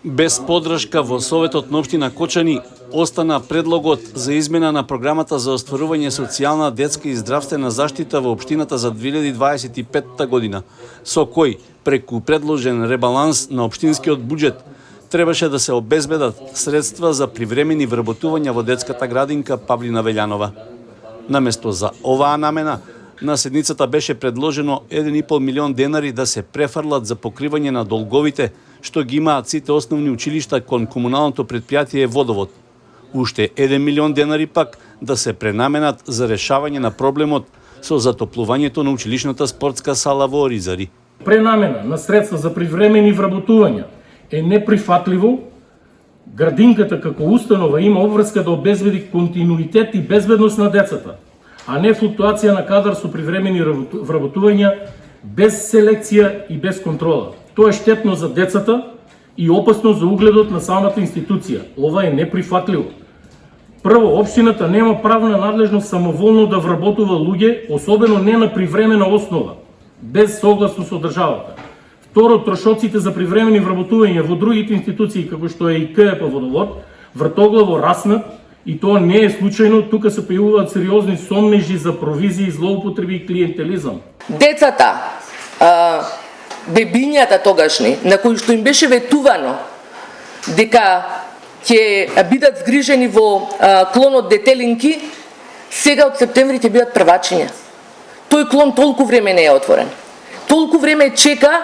Без подршка во Советот на општина Кочани остана предлогот за измена на програмата за остварување социјална, детска и здравствена заштита во општината за 2025 година, со кој преку предложен ребаланс на општинскиот буџет требаше да се обезбедат средства за привремени вработувања во детската градинка Павлина Велјанова. Наместо за оваа намена, на седницата беше предложено 1,5 милион денари да се префрлат за покривање на долговите што ги имаат сите основни училишта кон комуналното предпријатие Водовод. Уште 1 милион денари пак да се пренаменат за решавање на проблемот со затоплувањето на училишната спортска сала во Оризари. Пренамена на средства за привремени вработувања е неприфатливо. Градинката како установа има обврска да обезбеди континуитет и безбедност на децата, а не флуктуација на кадар со привремени вработувања без селекција и без контрола. Тоа е штетно за децата и опасно за угледот на самата институција. Ова е неприфатливо. Прво, општината нема правна надлежност самоволно да вработува луѓе, особено не на привремена основа, без согласност од државата. Второ, трошоците за привремени вработувања во другите институции, како што е и КЕП Водовод, вртоглаво раснат и тоа не е случајно. Тука се појавуваат сериозни сомнежи за провизии, злоупотреби и клиентелизам. Децата, бебињата тогашни, на кои што им беше ветувано дека ќе бидат згрижени во клонот Детелинки, сега од септември ќе бидат првачиња. Тој клон толку време не е отворен. Толку време чека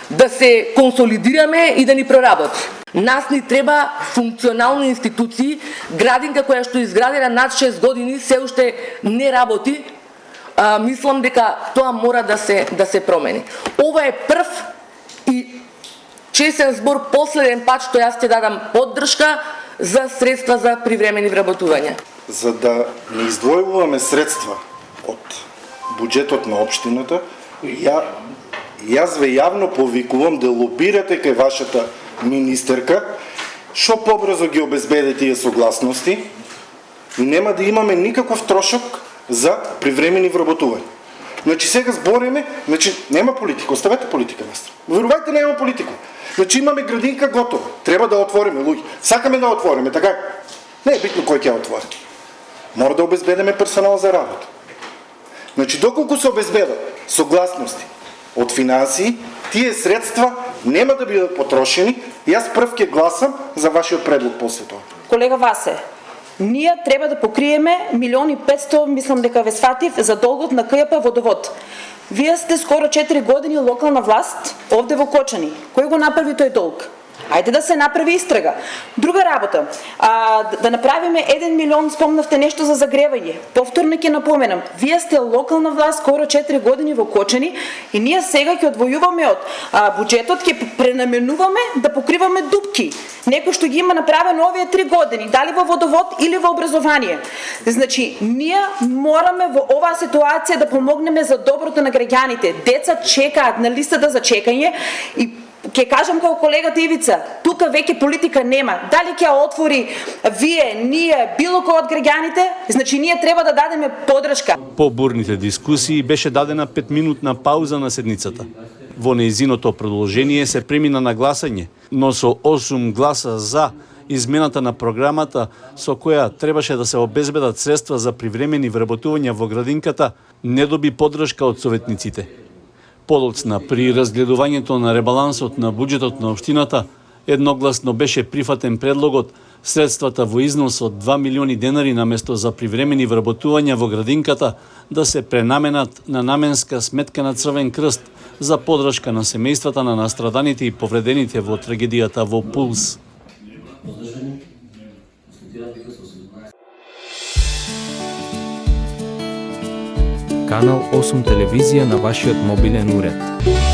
да се консолидираме и да ни проработи. Нас ни треба функционални институции. Градинка која што е изградена над 6 години се уште не работи. Мислам дека тоа мора да се промени. Ова е прв и честен збор последен пат што јас ќе дадам поддршка за средства за привремени вработувања. За да не издвојуваме средства од буџетот на општината, јас ве јавно повикувам да лобирате кај вашата министерка, што побрзо ги обезбеди тие согласности и нема да имаме никаков трошок за привремени вработувања. Значи сега збориме, нема политика, оставете политика настрана. Верувајте, нема политика. Значи имаме градинка готова, треба да отвориме луѓе. Сакаме да отвориме, така? Не е битно кој ќе отвори. Мора да обезбедиме персонал за работа. Значи доколку се обезбедат согласности од финансии, тие средства нема да бидат потрошени и јас прв ќе гласам за вашиот предлог после тоа. Колега Васе, ние треба да покриеме 1.500.000, мислам дека ве сватив, за долгот на КЈП Водовод. Вие сте скоро 4 години локална власт овде во Кочани. Кој го направи тој долг? Ајде да се направи истрага. Друга работа, да направиме 1 милион, спомнавте нешто за загревање. Повторно ќе напоменам, вие сте локална власт скоро 4 години во Кочани и ние сега ќе одвојуваме од буџетот, ќе пренаменуваме да покриваме дупки. Некој што ги има направено овие 3 години, дали во водовод или во образование. Значи, ние мораме во оваа ситуација да помогнеме за доброто на граѓаните. Деца чекаат на листата за чекање и ќе кажам како колегата Ивица, тука веќе политика нема. Дали ќе отвори вие, ние, било кој од граѓаните, значи ние треба да дадеме поддршка. По бурните дискусии беше дадена 5-минутна пауза на седницата. Во нејзиното продолжение се премина на гласање, но со 8 гласа за измената на програмата со која требаше да се обезбедат средства за привремени вработувања во градинката, не доби поддршка од советниците. Подоцна при разгледувањето на ребалансот на буџетот на општината, едногласно беше прифатен предлогот средствата во износ од 2 милиони денари наместо за привремени вработувања во градинката да се пренаменат на наменска сметка на Црвен крст за поддршка на семејствата на настраданите и повредените во трагедијата во Пулс. Канал 8 телевизија на вашиот мобилен уред.